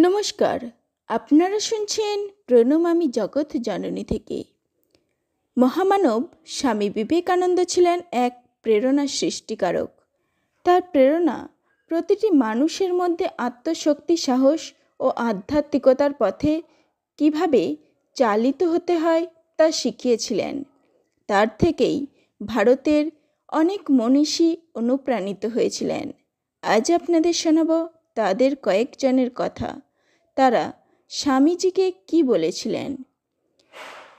নমস্কার, আপনারা শুনছেন প্রণাম আমি জগৎ জননী থেকে। মহামানব স্বামী বিবেকানন্দ ছিলেন এক প্রেরণা সৃষ্টিকারক। তার প্রেরণা প্রতিটি মানুষের মধ্যে আত্মশক্তি, সাহস ও আধ্যাত্মিকতার পথে কিভাবে চালিত হতে হয় তা শিখিয়েছিলেন। তার থেকেই ভারতের অনেক মনীষী অনুপ্রাণিত হয়েছিলেন। আজ আপনাদের শোনাব তাদের কয়েকজনের কথা। তারা স্বামীজিকে কি বলেছিলেন।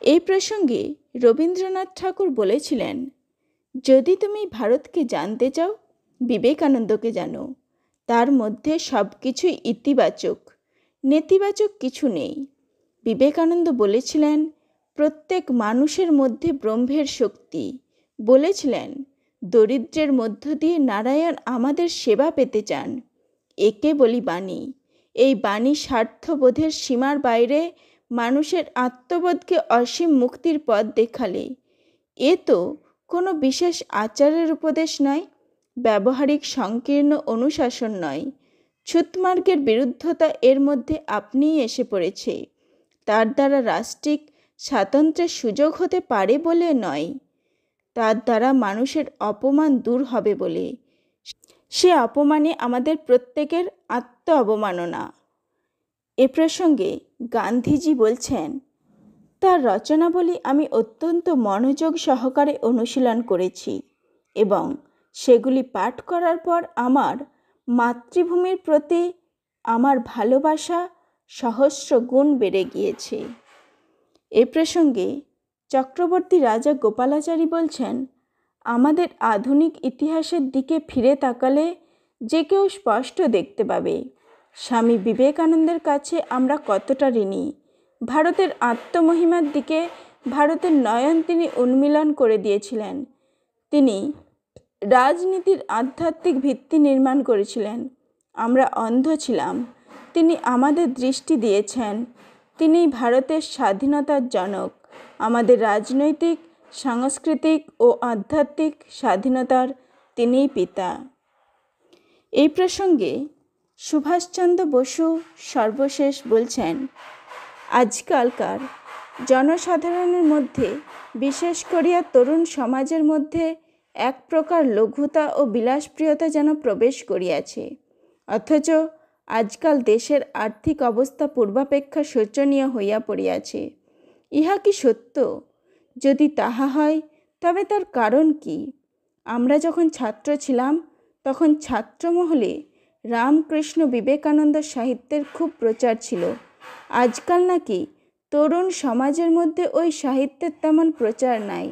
এই প্রসঙ্গে রবীন্দ্রনাথ ঠাকুর বলেছিলেন, যদি তুমি ভারতকে জানতে চাও, বিবেকানন্দকে জানো। তার মধ্যে সব কিছুই ইতিবাচক, নেতিবাচক কিছু নেই। বিবেকানন্দ বলেছিলেন, প্রত্যেক মানুষের মধ্যে ব্রহ্মের শক্তি। বলেছিলেন, দরিদ্রের মধ্য দিয়ে নারায়ণ আমাদের সেবা পেতে চান। একে বলি বাণী। এই বাণী স্বার্থবোধের সীমার বাইরে মানুষের আত্মবোধকে অসীম মুক্তির পথ দেখালে। এ তো কোনো বিশেষ আচারের উপদেশ নয়, ব্যবহারিক সংকীর্ণ অনুশাসন নয়। ছুতমার্গের বিরুদ্ধতা এর মধ্যে আপনিই এসে পড়েছে। তার দ্বারা রাষ্ট্রিক স্বাতন্ত্র্যের সুযোগ হতে পারে বলে নয়, তার দ্বারা মানুষের অপমান দূর হবে বলে। সে অপমানে আমাদের প্রত্যেকের আত্ম অবমাননা। এ প্রসঙ্গে গান্ধীজি বলছেন, তার রচনাবলী আমি অত্যন্ত মনোযোগ সহকারে অনুশীলন করেছি এবং সেগুলি পাঠ করার পর আমার মাতৃভূমির প্রতি আমার ভালোবাসা সহস্র গুণ বেড়ে গিয়েছে। এ প্রসঙ্গে চক্রবর্তী রাজা গোপালাচারী বলছেন, আমাদের আধুনিক ইতিহাসের দিকে ফিরে তাকালে যে কেউ স্পষ্ট দেখতে পাবে স্বামী বিবেকানন্দের কাছে আমরা কতটা ঋণী। ভারতের আত্মমহিমার দিকে ভারতের নয়ন তিনি উন্মীলন করে দিয়েছিলেন। তিনি রাজনীতির আধ্যাত্মিক ভিত্তি নির্মাণ করেছিলেন। আমরা অন্ধ ছিলাম, তিনি আমাদের দৃষ্টি দিয়েছেন। তিনি ভারতের স্বাধীনতার জনক, আমাদের রাজনৈতিক, সাংস্কৃতিক ও আধ্যাত্মিক স্বাধীনতার তিনিই পিতা। এই প্রসঙ্গে সুভাষচন্দ্র বসু সর্বশেষ বলছেন, আজকালকার জনসাধারণের মধ্যে, বিশেষ করিয়া তরুণ সমাজের মধ্যে এক প্রকার লঘুতা ও বিলাসপ্রিয়তা যেন প্রবেশ করিয়াছে। অথচ আজকাল দেশের আর্থিক অবস্থা পূর্বাপেক্ষা শোচনীয় হইয়া পড়িয়াছে। ইহা কি সত্য? যদি তাহা হয় তবে তার কারণ কি? আমরা যখন ছাত্র ছিলাম তখন ছাত্রমহলে রামকৃষ্ণ বিবেকানন্দ সাহিত্যের খুব প্রচার ছিল। আজকাল নাকি তরুণ সমাজের মধ্যে ওই সাহিত্যের তেমন প্রচার নাই।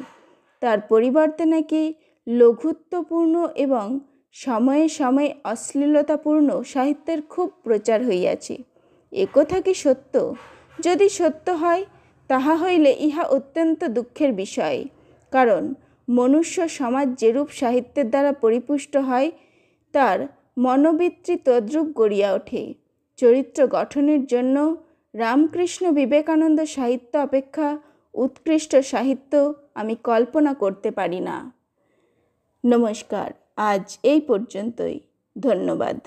তার পরিবর্তে নাকি লঘুত্বপূর্ণ এবং সময়ে সময়ে অশ্লীলতাপূর্ণ সাহিত্যের খুব প্রচার হইয়াছে। একথা কি সত্য? যদি সত্য হয় তাহা হইলে ইহা অত্যন্ত দুঃখের বিষয়। কারণ মনুষ্য সমাজ যেরূপ সাহিত্যের দ্বারা পরিপুষ্ট হয়, তার মনোবৃত্তি তদ্রূপ গড়িয়া ওঠে। চরিত্র গঠনের জন্য রামকৃষ্ণ বিবেকানন্দ সাহিত্য অপেক্ষা উৎকৃষ্ট সাহিত্য আমি কল্পনা করতে পারি না। নমস্কার, আজ এই পর্যন্তই। ধন্যবাদ।